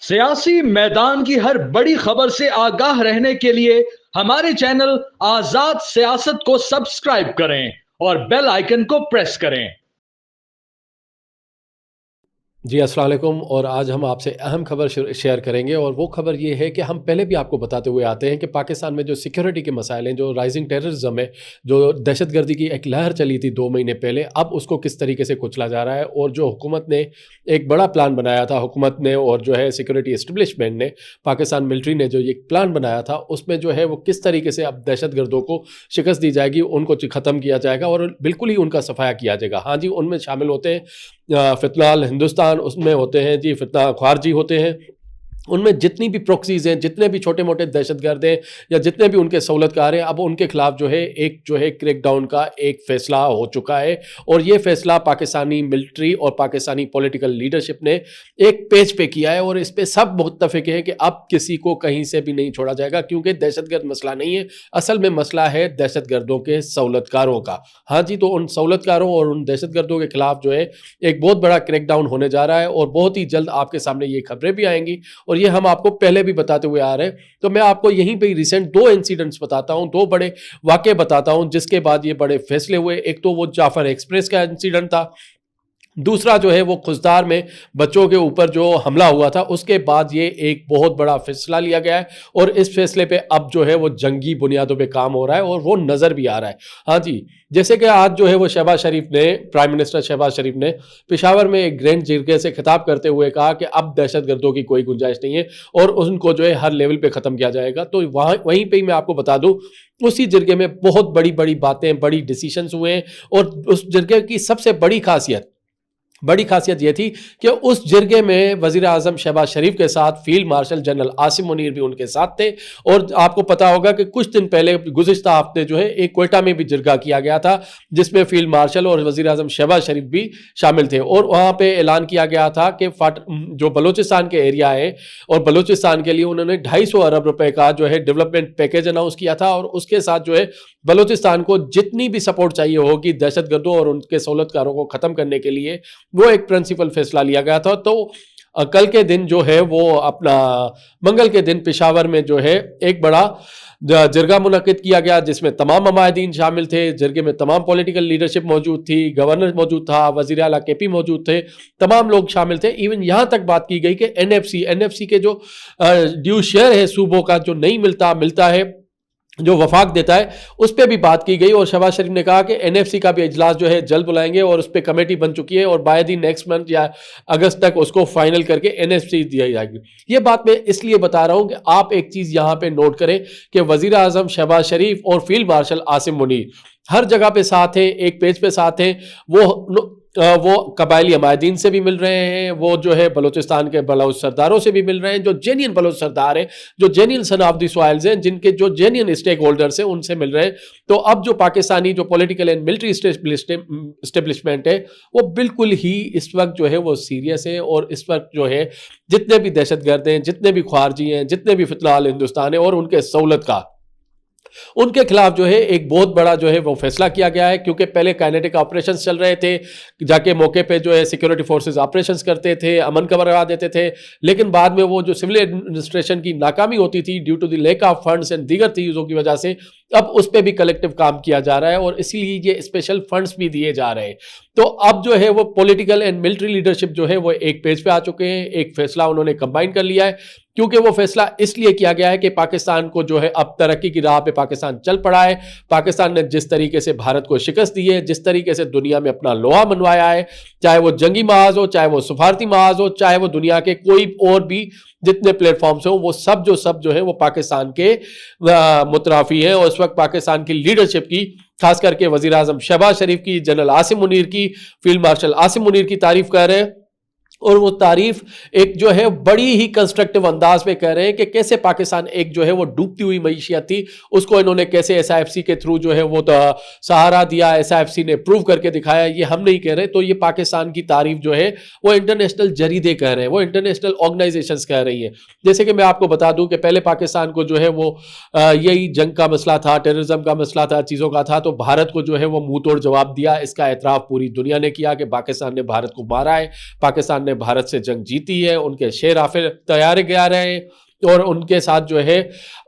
सियासी मैदान की हर बड़ी खबर से आगाह रहने के लिए हमारे चैनल आजाद सियासत को सब्सक्राइब करें और बेल आइकन को प्रेस करें। जी अस्सलाम वालेकुम। और आज हम आपसे अहम खबर शेयर करेंगे और वो खबर ये है कि हम पहले भी आपको बताते हुए आते हैं कि पाकिस्तान में जो सिक्योरिटी के मसाइल हैं, जो राइजिंग टेररिज्म है, जो दहशतगर्दी की एक लहर चली थी 2 महीने पहले, अब उसको किस तरीके से कुचला जा रहा है। और जो हुकूमत ने एक बड़ा प्लान बनाया था, हुकूमत ने और जो है सिक्योरिटी इस्टेब्लिशमेंट ने, पाकिस्तान मिलिट्री ने जो एक प्लान बनाया था, उसमें जो है वो किस तरीके से अब दहशतगर्दों को शिकस्त दी जाएगी, उनको ख़त्म किया जाएगा और बिल्कुल ही उनका सफाया किया जाएगा। हाँ जी, उनमें शामिल होते हैं फितनाल हिंदुस्तान, उसमें होते हैं जी फितना ख्वारजी होते हैं, उनमें जितनी भी प्रॉक्सीज़ हैं, जितने भी छोटे-मोटे दहशतगर्द हैं या जितने भी उनके सहूलतकार हैं, अब उनके खिलाफ जो है क्रैकडाउन का एक फ़ैसला हो चुका है। और ये फ़ैसला पाकिस्तानी मिलिट्री और पाकिस्तानी पॉलिटिकल लीडरशिप ने एक पेज पे किया है और इस पे सब मुत्तफ़िक हैं कि अब किसी को कहीं से भी नहीं छोड़ा जाएगा, क्योंकि दहशतगर्द मसला नहीं है, असल में मसला है दहशतगर्दों के सहूलतकारों का। हाँ जी, तो उन सहूलतकारों और उन दहशतगर्दों के खिलाफ जो है एक बहुत बड़ा क्रैकडाउन होने जा रहा है और बहुत ही जल्द आपके सामने ये खबरें भी आएँगी और ये हम आपको पहले भी बताते हुए आ रहे हैं। तो मैं आपको यहीं पे रिसेंट 2 इंसिडेंट्स बताता हूँ, 2 बड़े वाक़ये बताता हूँ जिसके बाद ये बड़े फैसले हुए। एक तो वो जाफर एक्सप्रेस का इंसिडेंट था, दूसरा जो है वो खुजदार में बच्चों के ऊपर जो हमला हुआ था, उसके बाद ये एक बहुत बड़ा फैसला लिया गया है और इस फैसले पे अब जो है वो जंगी बुनियादों पे काम हो रहा है और वो नज़र भी आ रहा है। हाँ जी, जैसे कि आज जो है वो शहबाज शरीफ ने, प्राइम मिनिस्टर शहबाज शरीफ ने पेशावर में एक ग्रैंड जिरगे से खिताब करते हुए कहा कि अब दहशतगर्दों की कोई गुंजाइश नहीं है और उनको जो है हर लेवल पे ख़त्म किया जाएगा। तो वहीं पे ही मैं आपको बता दूं, उसी जिरगे में बहुत बड़ी बड़ी बातें, बड़ी डिसीशंस हुए हैं और उस जिरगे की सबसे बड़ी खासियत यह थी कि उस जिरगे में वज़ीर आज़म शहबाज शरीफ के साथ field marshal general Asim Munir भी उनके साथ थे। और आपको पता होगा कि कुछ दिन पहले गुज़िश्ता हफ्ते जो है एक क्वेटा में भी जिरगा किया गया था, जिसमें फील्ड मार्शल और वज़ीर आज़म शहबाज शरीफ भी शामिल थे और वहाँ पे ऐलान किया गया था कि जो बलूचिस्तान के एरिया है और बलूचिस्तान के लिए उन्होंने 250 अरब रुपए का जो है डेवलपमेंट पैकेज अनाउंस किया था और उसके साथ जो है बलूचिस्तान को जितनी भी सपोर्ट चाहिए होगी दहशतगर्दों और उनके सहूलतकारों को ख़त्म करने के लिए, वो एक प्रिंसिपल फैसला लिया गया था। तो कल के दिन जो है वो अपना मंगल के दिन पेशावर में जो है एक बड़ा जिरगा मुनक्किद किया गया, जिसमें तमाम अमायदीन शामिल थे। जिरगे में तमाम पॉलिटिकल लीडरशिप मौजूद थी, गवर्नर मौजूद था, वज़ीर आला केपी मौजूद थे, तमाम लोग शामिल थे। इवन यहाँ तक बात की गई कि एनएफसी के जो ड्यू शेयर है सूबों का जो नहीं मिलता है, जो वफाक देता है, उस पर भी बात की गई और शहबाज शरीफ ने कहा कि एनएफसी का भी इजलास जो है जल्द बुलाएंगे और उस पर कमेटी बन चुकी है और बाय दी नेक्स्ट मंथ या अगस्त तक उसको फाइनल करके एनएफसी दिया जाएगी। ये बात मैं इसलिए बता रहा हूं कि आप एक चीज़ यहाँ पे नोट करें कि वज़ीर आज़म शहबाज शरीफ और फील्ड मार्शल आसिम मुनीर हर जगह पे साथ हैं, एक पेज पे साथ हैं। वो कबायली अमायदीन से भी मिल रहे हैं, वो जो है बलूचिस्तान के बलोच सरदारों से भी मिल रहे हैं, जो जेन्युइन बलोच सरदार हैं, जो genuine son of the soils हैं, जिनके जो जेन्युइन स्टेक होल्डर्स हैं, उनसे मिल रहे हैं। तो अब जो पाकिस्तानी जो पॉलिटिकल एंड मिलिट्री इस्टेब्लिशमेंट है, वो बिल्कुल ही इस वक्त जो है वो सीरियस है और इस वक्त जो है जितने भी दहशतगर्द हैं, जितने भी ख्वारजी हैं, जितने भी फितनाल हिंदुस्तान है और उनके सहूलतकार, उनके खिलाफ जो है एक बहुत बड़ा जो है वो फैसला किया गया है। क्योंकि पहले काइनेटिक ऑपरेशंस चल रहे थे, जाके मौके पे जो है सिक्योरिटी फोर्सेस ऑपरेशंस करते थे, अमन करवा देते थे, लेकिन बाद में वो जो सिविल एडमिनिस्ट्रेशन की नाकामी होती थी due to the lack of funds and दीगर चीज़ों की वजह से, अब उस पर भी कलेक्टिव काम किया जा रहा है और इसीलिए ये स्पेशल फंड्स भी दिए जा रहे हैं। तो अब जो है वो पॉलिटिकल एंड मिलिट्री लीडरशिप जो है वो एक पेज पे आ चुके हैं, एक फैसला उन्होंने कंबाइन कर लिया है। क्योंकि वो फैसला इसलिए किया गया है कि पाकिस्तान को जो है अब तरक्की की राह पे पाकिस्तान चल पड़ा है। पाकिस्तान ने जिस तरीके से भारत को शिकस्त दी है, जिस तरीके से दुनिया में अपना लोहा मनवाया है, चाहे वो जंगी महाज हो, चाहे वो सफारती महाज हो, चाहे वो दुनिया के कोई और भी जितने प्लेटफॉर्म्स हो, वो सब जो है वो पाकिस्तान के मुतराफी है। और इस वक्त पाकिस्तान की लीडरशिप की, खास करके वज़ीर आज़म शहबाज शरीफ की, जनरल आसिम मुनीर की, फील्ड मार्शल आसिम मुनीर की तारीफ कर रहे हैं और वो तारीफ एक जो है बड़ी ही कंस्ट्रक्टिव अंदाज में कह रहे हैं कि कैसे पाकिस्तान एक जो है वो डूबती हुई मईशियत थी, उसको इन्होंने कैसे एसआईएफसी के थ्रू जो है वो सहारा दिया, एसआईएफसी ने प्रूव करके दिखाया। ये हम नहीं कह रहे, तो ये पाकिस्तान की तारीफ जो है वो इंटरनेशनल जरीदे कह रहे हैं, वो इंटरनेशनल ऑर्गेनाइजेशंस कह रही हैं। जैसे कि मैं आपको बता दूं कि पहले पाकिस्तान को जो है वो यही जंग का मसला था, टेररिज्म का मसला था, चीज़ों का था, तो भारत को जो है वो मुंह तोड़ जवाब दिया। इसका एतराफ़ पूरी दुनिया ने किया कि पाकिस्तान ने भारत को मारा है, पाकिस्तान ने भारत से जंग जीती है, उनके 6 राफेल तैयार किया रहे हैं और उनके साथ जो है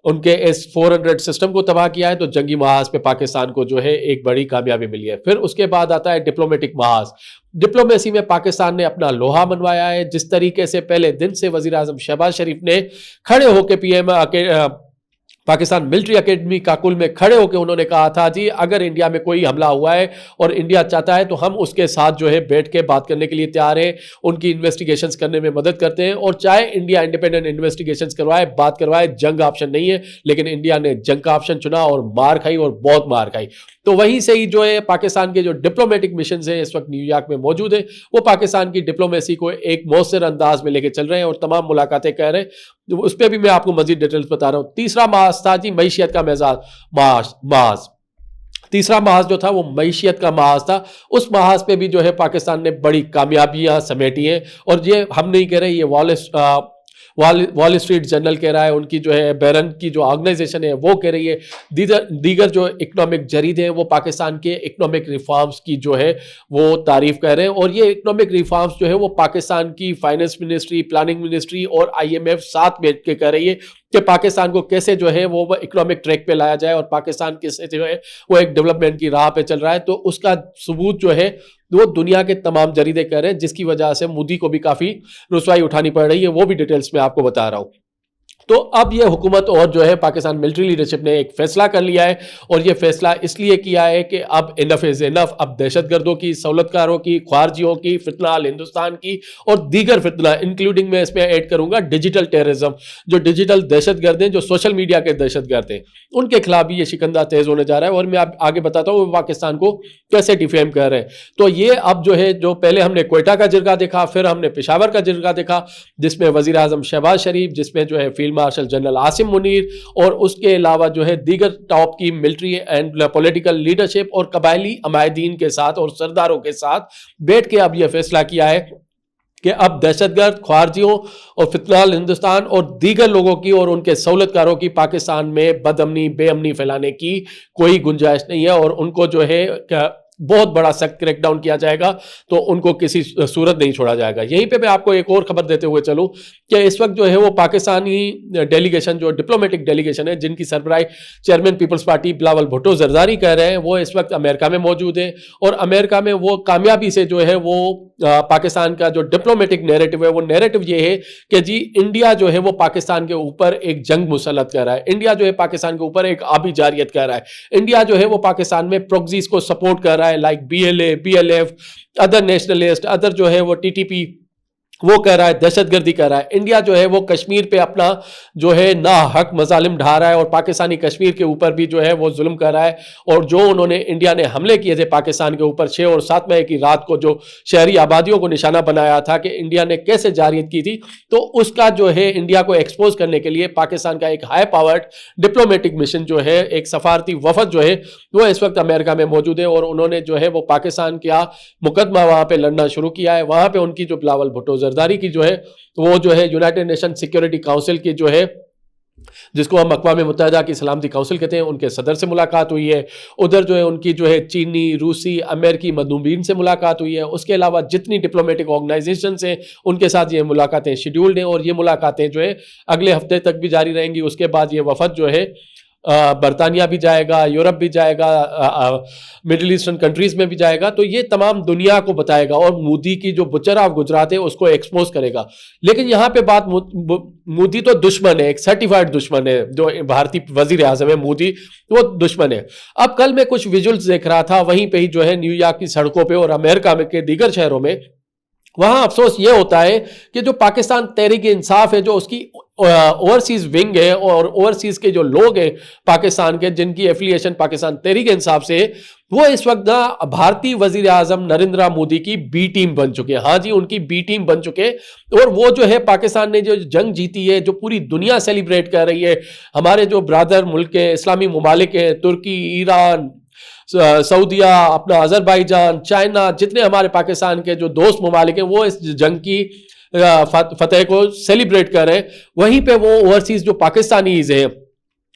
उनके S-400 सिस्टम को तबाह किया है। तो जंगी महाज पे पाकिस्तान को जो है एक बड़ी कामयाबी मिली है। फिर उसके बाद आता है डिप्लोमेटिक महाज। डिप्लोमेसी में पाकिस्तान ने अपना लोहा मनवाया है। जिस तरीके से पहले दिन से वजीर आजम शहबाज शरीफ ने खड़े होकर PM Pakistan military academy Kakul में खड़े होकर उन्होंने कहा था, जी अगर इंडिया में कोई हमला हुआ है और इंडिया चाहता है तो हम उसके साथ जो है बैठ के बात करने के लिए तैयार हैं, उनकी इन्वेस्टिगेशंस करने में मदद करते हैं और चाहे इंडिया इंडिपेंडेंट इन्वेस्टिगेशंस करवाए, बात करवाए, जंग ऑप्शन नहीं है। लेकिन इंडिया ने जंग का ऑप्शन चुना और मार खाई और बहुत मार खाई। तो वहीं से ही जो है पाकिस्तान के जो डिप्लोमेटिक मिशन है इस वक्त न्यूयॉर्क में मौजूद है, वो पाकिस्तान की डिप्लोमेसी को एक मौसर अंदाज में लेके चल रहे हैं और तमाम मुलाकातें कर रहे हैं। उस पर भी मैं आपको मजीद डिटेल्स बता रहा हूं। तीसरा महाज था जी मईशियत का महाज। तीसरा महाज जो था वो मईशियत का महाज था। उस महाज पे भी जो है पाकिस्तान ने बड़ी कामयाबियां समेटी हैं और ये हम नहीं कह रहे, ये वॉल स्ट्रीट जर्नल कह रहा है, उनकी जो है बैरन की जो ऑर्गेनाइजेशन है वो कह रही है, दीगर जो इकोनॉमिक जरीदे हैं वो पाकिस्तान के इकोनॉमिक रिफॉर्म्स की जो है वो तारीफ कर रहे हैं। और ये इकोनॉमिक रिफॉर्म्स जो है वो पाकिस्तान की फाइनेंस मिनिस्ट्री, प्लानिंग मिनिस्ट्री और IMF साथ बैठ के कर रही है कि पाकिस्तान को कैसे जो है वो इकोनॉमिक ट्रैक पे लाया जाए और पाकिस्तान कैसे जो है वो एक डेवलपमेंट की राह पे चल रहा है। तो उसका सबूत जो है वो दुनिया के तमाम जरीदे कर रहे हैं, जिसकी वजह से मोदी को भी काफी रुसवाई उठानी पड़ रही है। वो भी डिटेल्स में आपको बता रहा हूं। तो अब ये हुकूमत और जो है पाकिस्तान मिलिट्री लीडरशिप ने एक फैसला कर लिया है और ये फैसला इसलिए किया है कि अब इनफ इज इनफ। अब दहशतगर्दों की, सहूलतकारों की, ख्वारजियों की, फितनाल हिंदुस्तान की और दीगर फितना, इंक्लूडिंग मैं इसमें ऐड करूंगा डिजिटल टेररिज्म, जो डिजिटल दहशतगर्द हैं, जो सोशल मीडिया के दहशतगर्द हैं, उनके खिलाफ भी ये शिकंजा तेज होने जा रहा है। और मैं आगे बताता हूँ पाकिस्तान को कैसे डिफेम कर रहे हैं। तो ये अब जो है, जो पहले हमने क्वेटा का जिरगा देखा, फिर हमने पेशावर का जिरगा देखा जिसमें वजीर आजम शहबाज शरीफ, जिसमें जो है field marshal general Asim Munir और उसके अलावा जो है दीगर टॉप की मिलिट्री एंड पॉलिटिकल लीडरशिप और कबायली अमायदीन के साथ और सरदारों के साथ बैठ के अब यह फैसला किया है कि अब दहशतगर्द, ख्वारजियों और फितनाल हिंदुस्तान और दीगर लोगों की और उनके सहूलतकारों की पाकिस्तान में बदअमनी, बेअमनी फैलाने की कोई गुंजाइश नहीं है और उनको जो है बहुत बड़ा सख्त क्रैकडाउन किया जाएगा। तो उनको किसी सूरत नहीं छोड़ा जाएगा। यहीं पे मैं आपको एक और खबर देते हुए चलूं कि इस वक्त जो है वो पाकिस्तानी डेलीगेशन, जो डिप्लोमेटिक डेलीगेशन है, जिनकी सरबराही चेयरमैन पीपल्स पार्टी बिलावल भुट्टो जरदारी कह रहे हैं, वो इस वक्त अमेरिका में मौजूद है और अमेरिका में वो कामयाबी से जो है वो पाकिस्तान का जो डिप्लोमेटिक नैरेटिव है, वो नैरेटिव ये है कि जी इंडिया जो है वो पाकिस्तान के ऊपर एक जंग मुसल्लत कर रहा है, इंडिया जो है पाकिस्तान के ऊपर एक आबी जारियत कर रहा है, इंडिया जो है वो पाकिस्तान में प्रोक्सीज को सपोर्ट कर रहा है, like BLA, BLF, other nationalist, other जो है वो TTP, वो कह रहा है दहशतगर्दी कर रहा है। इंडिया जो है वो कश्मीर पे अपना जो है ना हक मजालिम ढा रहा है और पाकिस्तानी कश्मीर के ऊपर भी जो है वो जुल्म कर रहा है। और जो उन्होंने इंडिया ने हमले किए थे पाकिस्तान के ऊपर 6 और 7 मई की रात को, जो शहरी आबादियों को निशाना बनाया था कि इंडिया ने कैसे जारियत की थी, तो उसका जो है इंडिया को एक्सपोज करने के लिए पाकिस्तान का एक हाई पावर्ड डिप्लोमेटिक मिशन जो है, एक सफारती वफद जो है वो इस वक्त अमेरिका में मौजूद है और उन्होंने जो है वो पाकिस्तान का मुकदमा वहां पर लड़ना शुरू किया है। वहां पर उनकी जो बिलावल भुट्टो जरदारी की जो है वो जो है यूनाइटेड नेशन सिक्योरिटी काउंसिल की जो है, जिसको हम अक़वाम मुत्तहिदा की सलामती काउंसिल कहते हैं, उनके सदर से मुलाकात हुई है। उधर जो है उनकी जो है चीनी, रूसी, अमेरिकी मंदूबीन से मुलाकात हुई है। उसके अलावा जितनी डिप्लोमेटिक ऑर्गेनाइजेशन हैं उनके साथ ये मुलाकातें शेड्यूल्ड हैं और ये मुलाकातें जो है अगले हफ्ते तक भी जारी रहेंगी। उसके बाद ये वफद जो है बरतानिया भी जाएगा, यूरोप भी जाएगा, मिडिल ईस्टर्न कंट्रीज में भी जाएगा। तो ये तमाम दुनिया को बताएगा और मोदी की जो बुचर ऑफ गुजरात है उसको एक्सपोज करेगा। लेकिन यहाँ पे बात, मोदी तो दुश्मन है, एक सर्टिफाइड दुश्मन है, जो भारतीय वजीर आजम है मोदी, वो दुश्मन है। अब कल मैं कुछ विजुअल्स देख रहा था, वहीं पे ही जो है न्यूयॉर्क की सड़कों पे और अमेरिका में के दीगर शहरों में, वहां अफसोस ये होता है कि जो पाकिस्तान तहरीक इंसाफ है, जो उसकी ओवरसीज विंग है और ओवरसीज के जो लोग हैं पाकिस्तान के, जिनकी एफिलिएशन पाकिस्तान तहरीक इंसाफ से, वो इस वक्त भारतीय वजीर आजम नरेंद्र मोदी की बी टीम बन चुके हैं। हाँ जी, उनकी बी टीम बन चुके। और वो जो है पाकिस्तान ने जो जंग जीती है, जो पूरी दुनिया सेलिब्रेट कर रही है, हमारे जो ब्रादर मुल्क है, इस्लामी ममालिक है, तुर्की, ईरान, सऊदिया, अपना अजरबैजान, चाइना, जितने हमारे पाकिस्तान के जो दोस्त ममालिक हैं, वो इस जंग की फतेह को सेलिब्रेट कर रहे हैं। वहीं पे वो ओवरसीज जो पाकिस्तानीज हैं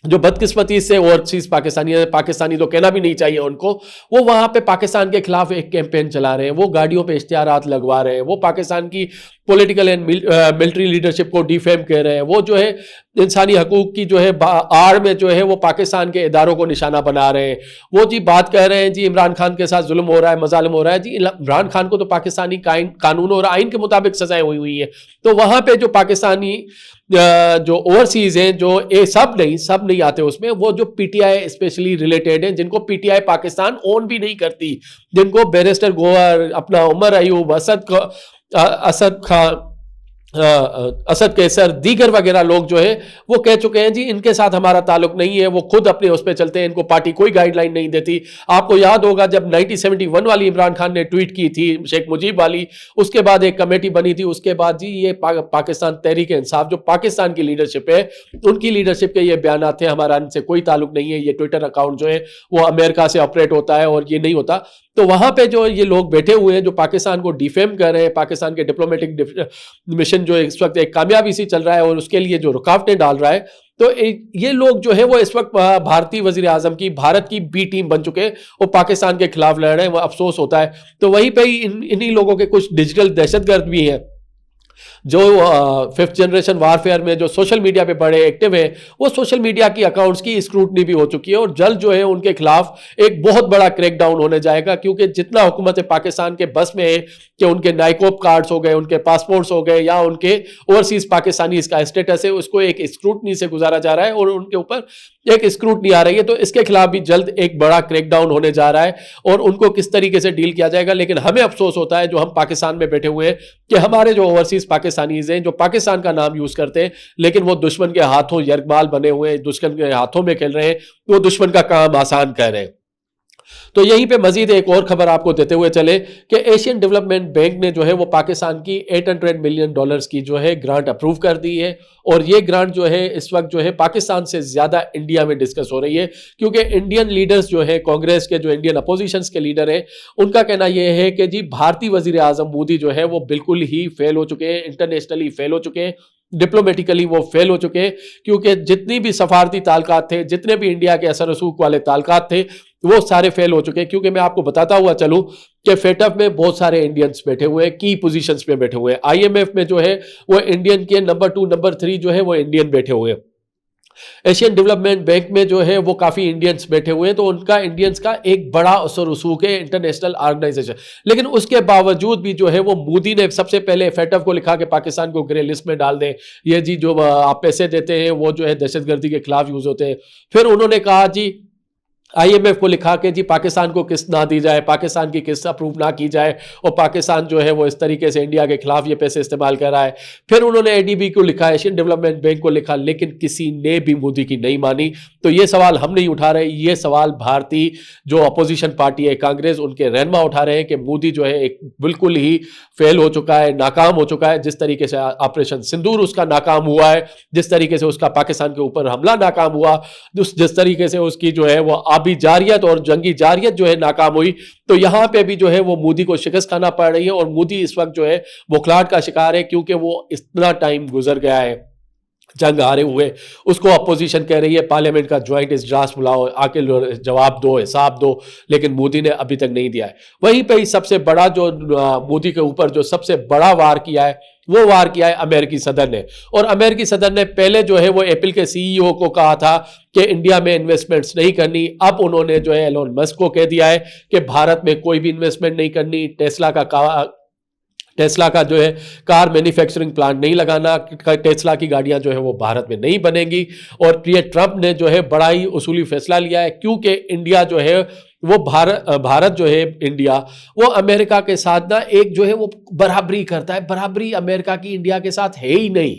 जो बदकिस्मती से ओवरसीज पाकिस्तानी तो कहना भी नहीं चाहिए उनको, वो वहां पे पाकिस्तान के खिलाफ एक कैंपेन चला रहे हैं, वो गाड़ियों पे इश्तिहारात लगवा रहे हैं, वो पाकिस्तान की पॉलिटिकल एंड मिलिट्री लीडरशिप को डिफेम कर रहे हैं, वो जो है इंसानी हकूक की जो है आड़ में जो है वो पाकिस्तान के इदारों को निशाना बना रहे हैं। वो जी बात कर रहे हैं जी इमरान खान के साथ जुल्म हो रहा है, मजालिम हो रहा है। जी इमरान खान को तो पाकिस्तानी कानून और आइन के मुताबिक सजाएं हुई हुई है। तो वहां पे जो पाकिस्तानी जो ओवरसीज हैं, जो सब नहीं आते उसमें, वो जो पीटीआई स्पेशली रिलेटेड हैं, जिनको पीटीआई पाकिस्तान ओन भी नहीं करती, जिनको बैरिस्टर गोवर, अपना उमर अयूब, असद खान, असद कैसर, दीगर वगैरह लोग जो है वो कह चुके हैं जी इनके साथ हमारा ताल्लुक नहीं है, वो खुद अपने उस पर चलते हैं, इनको पार्टी कोई गाइडलाइन नहीं देती। आपको याद होगा जब 1971 वाली इमरान खान ने ट्वीट की थी शेख मुजीब वाली, उसके बाद एक कमेटी बनी थी, उसके बाद जी ये पाकिस्तान तहरीक इंसाफ जो पाकिस्तान की लीडरशिप है, उनकी लीडरशिप के ये बयान थे, हमारा इनसे कोई ताल्लुक नहीं है, ये ट्विटर अकाउंट जो है वो अमेरिका से ऑपरेट होता है और ये नहीं होता। तो वहां पे जो ये लोग बैठे हुए हैं जो पाकिस्तान को डिफेम कर रहे हैं, पाकिस्तान के डिप्लोमेटिक मिशन जो इस वक्त एक कामयाबी सी चल रहा है और उसके लिए जो रुकावटें डाल रहा है, तो ये लोग जो है वो इस वक्त भारतीय वजीर आजम की, भारत की बी टीम बन चुके हैं और पाकिस्तान के खिलाफ लड़ रहे हैं। वो अफसोस होता है। तो वहीं पे ही इन्हीं लोगों के कुछ डिजिटल दहशतगर्द भी हैं जो फिफ्थ जनरेशन वारफेयर में जो सोशल मीडिया पे बड़े एक्टिव है, वो सोशल मीडिया की अकाउंट्स की स्क्रूटनी भी हो चुकी है और जल्द जो है उनके खिलाफ एक बहुत बड़ा क्रैकडाउन होने जाएगा। क्योंकि जितना हुकूमत पाकिस्तान के बस में है कि उनके नाइकोप कार्ड्स हो गए, उनके पासपोर्ट्स हो गए या उनके ओवरसीज पाकिस्तानी इसका स्टेटस है, उसको एक स्क्रूटनी से गुजारा जा रहा है और उनके ऊपर एक स्क्रूटनी आ रही है। तो इसके खिलाफ भी जल्द एक बड़ा क्रैकडाउन होने जा रहा है और उनको किस तरीके से डील किया जाएगा। लेकिन हमें अफसोस होता है जो हम पाकिस्तान में बैठे हुए हैं कि हमारे जो ओवरसीज पाकिस्तानीज हैं जो पाकिस्तान का नाम यूज करते हैं, लेकिन वो दुश्मन के हाथों यरगमाल बने हुए हैं, दुश्मन के हाथों में खेल रहे हैं, वो दुश्मन का काम आसान कर रहे हैं। तो यहीं पे मजीद एक और खबर आपको देते हुए चले कि एशियन डेवलपमेंट बैंक ने जो है वो पाकिस्तान की $800 मिलियन की जो है ग्रांट अप्रूव कर दी है और ये ग्रांट जो है इस वक्त जो है पाकिस्तान से ज्यादा इंडिया में डिस्कस हो रही है। क्योंकि इंडियन लीडर्स जो है, कांग्रेस के जो इंडियन अपोजिशन के लीडर हैं, उनका कहना यह है कि जी भारतीय वजीर आजम मोदी जो है वो बिल्कुल ही फेल हो चुके हैं, इंटरनेशनली फेल हो चुके हैं, डिप्लोमेटिकली वो फेल हो चुके हैं। क्योंकि जितनी भी सफारती ताल्लुकात थे, जितने भी इंडिया के असर रसूख वाले ताल्लुकात थे, वो सारे फेल हो चुके हैं। क्योंकि मैं आपको बताता हुआ चलूं कि फेटअप में बहुत सारे इंडियंस बैठे हुए हैं, की पोजीशंस पे बैठे हुए हैं। आईएमएफ में जो है वो इंडियन के नंबर 2 नंबर 3 जो है वो इंडियन बैठे हुए हैं। एशियन डेवलपमेंट बैंक में जो है वो काफी इंडियंस बैठे हुए हैं। तो उनका इंडियंस का एक बड़ा असर रसूख है इंटरनेशनल ऑर्गेनाइजेशन। लेकिन उसके बावजूद भी जो है वो मोदी ने सबसे पहले फेटअप को लिखा कि पाकिस्तान को ग्रे लिस्ट में डाल दें, ये जी जो आप पैसे देते हैं वो जो है दहशतगर्दी के खिलाफ यूज होते हैं। फिर उन्होंने कहा जी आईएमएफ को लिखा कि जी पाकिस्तान को किस्त ना दी जाए, पाकिस्तान की किस्त अप्रूव ना की जाए और पाकिस्तान जो है वो इस तरीके से इंडिया के खिलाफ ये पैसे इस्तेमाल कर रहा है। फिर उन्होंने एडीबी को लिखा, एशियन डेवलपमेंट बैंक को लिखा, लेकिन किसी ने भी मोदी की नहीं मानी। तो ये सवाल हम नहीं उठा रहे, ये सवाल भारतीय जो अपोजिशन पार्टी है कांग्रेस, उनके रहनुमा उठा रहे हैं कि मोदी जो है एक बिल्कुल ही फेल हो चुका है, नाकाम हो चुका है। जिस तरीके से ऑपरेशन सिंदूर उसका नाकाम हुआ है, जिस तरीके से उसका पाकिस्तान के ऊपर हमला नाकाम हुआ, जिस तरीके से उसकी जो है वो आबी जारियत और जंगी जारियत जो है नाकाम हुई, तो यहां पे भी जो है वो मोदी को शिकस्त खाना पड़ रही है। और मोदी इस वक्त जो है बुखलाहट का शिकार है क्योंकि वो इतना टाइम गुजर गया है जंग हारे हुए। उसको अपोजिशन कह रही है पार्लियामेंट का ज्वाइंट इजलास बुलाओ, आके जवाब दो, हिसाब दो, लेकिन मोदी ने अभी तक नहीं दिया है। वहीं पे ही सबसे बड़ा जो मोदी के ऊपर जो सबसे बड़ा वार किया है वो वार किया है अमेरिकी सदर ने। और अमेरिकी सदर ने पहले जो है वो एप्पल के सीईओ को कहा था कि इंडिया में इन्वेस्टमेंट्स नहीं करनी। अब उन्होंने जो है एलोन मस्क को कह दिया है कि भारत में कोई भी इन्वेस्टमेंट नहीं करनी, टेस्ला का जो है कार मैन्युफैक्चरिंग प्लांट नहीं लगाना, टेस्ला की गाड़ियां जो है वो भारत में नहीं बनेंगी। और प्रिय ट्रंप ने जो है बड़ा ही उसूली फैसला लिया है क्योंकि इंडिया जो है वो भारत जो है इंडिया वो अमेरिका के साथ ना एक जो है वो बराबरी करता है। बराबरी अमेरिका की इंडिया के साथ है ही नहीं।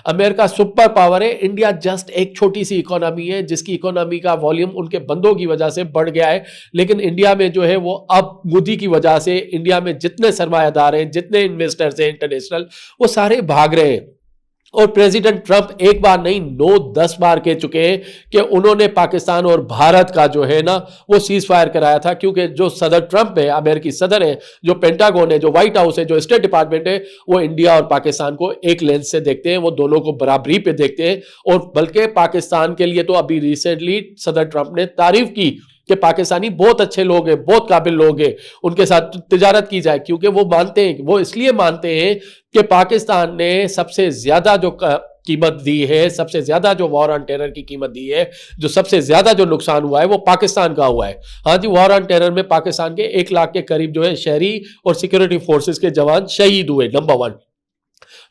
अमेरिका सुपर पावर है, इंडिया जस्ट एक छोटी सी इकोनॉमी है जिसकी इकोनॉमी का वॉल्यूम उनके बंदों की वजह से बढ़ गया है। लेकिन इंडिया में जो है वो अब मोदी की वजह से इंडिया में जितने सरमायादार हैं, जितने इन्वेस्टर्स हैं इंटरनेशनल, वो सारे भाग रहे हैं। और प्रेसिडेंट ट्रंप एक बार नहीं 9-10 बार कह चुके हैं कि उन्होंने पाकिस्तान और भारत का जो है ना वो सीज फायर कराया था, क्योंकि जो सदर ट्रंप है, अमेरिकी सदर है, जो पेंटागन है, जो व्हाइट हाउस है, जो स्टेट डिपार्टमेंट है, वो इंडिया और पाकिस्तान को एक लेंस से देखते हैं, वो दोनों को बराबरी पे देखते हैं। और बल्कि पाकिस्तान के लिए तो अभी रिसेंटली सदर ट्रंप ने तारीफ की कि पाकिस्तानी बहुत अच्छे लोग हैं, बहुत काबिल लोग हैं, उनके साथ तिजारत की जाए, क्योंकि वो मानते हैं, वो इसलिए मानते हैं कि पाकिस्तान ने सबसे ज्यादा जो कीमत दी है, सबसे ज्यादा जो वॉर ऑन टेरर की कीमत दी है, जो सबसे ज्यादा जो नुकसान हुआ है वो पाकिस्तान का हुआ है। हाँ जी, वॉर ऑन टेरर में पाकिस्तान के 1 लाख के करीब जो है शहरी और सिक्योरिटी फोर्सेस के जवान शहीद हुए, नंबर 1।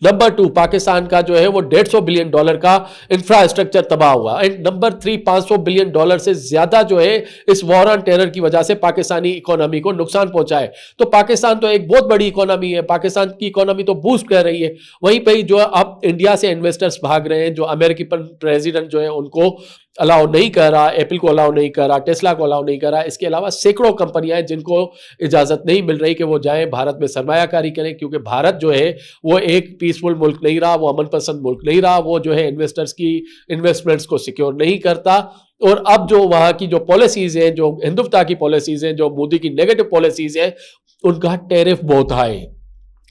नंबर 2, पाकिस्तान का जो है वो $150 बिलियन का इंफ्रास्ट्रक्चर तबाह हुआ। एंड नंबर 3, $500 बिलियन से ज्यादा जो है इस वॉर ऑन टेरर की वजह से पाकिस्तानी इकोनॉमी को नुकसान पहुंचा है। तो पाकिस्तान तो एक बहुत बड़ी इकोनॉमी है, पाकिस्तान की इकोनॉमी तो बूस्ट कर रही है। वहीं पे जो अब इंडिया से इन्वेस्टर्स भाग रहे हैं, जो अमेरिकी प्रेसिडेंट जो है उनको अलाउ नहीं कर रहा, एप्पल को अलाउ नहीं कर रहा, टेस्ला को अलाउ नहीं कर रहा, इसके अलावा सैकड़ों कंपनियां हैं जिनको इजाजत नहीं मिल रही कि वो जाएं भारत में सरमायाकारी करें, क्योंकि भारत जो है वो एक पीसफुल मुल्क नहीं रहा, वो अमन पसंद मुल्क नहीं रहा, वो जो है इन्वेस्टर्स की इन्वेस्टमेंट्स को सिक्योर नहीं करता। और अब जो वहां की जो पॉलिसीज हैं, जो हिंदुत्व की पॉलिसीज हैं, जो मोदी की नेगेटिव पॉलिसीज है, उनका टैरिफ बहुत हाई है,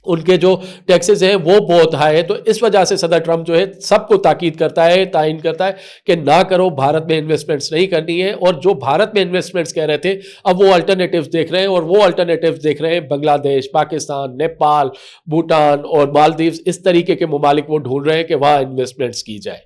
उनके जो टैक्सेस हैं वो बहुत हाई है। तो इस वजह से सदर ट्रंप जो है सबको ताकीद करता है, ताइन करता है कि ना करो, भारत में इन्वेस्टमेंट्स नहीं करनी है। और जो भारत में इन्वेस्टमेंट्स कह रहे थे, अब वो अल्टरनेटिव्स देख रहे हैं, और वो अल्टरनेटिव्स देख रहे हैं बांग्लादेश, पाकिस्तान, नेपाल, भूटान और मालदीव्स, इस तरीके के ममालिक वो ढूंढ रहे हैं कि वहां इन्वेस्टमेंट्स की जाए।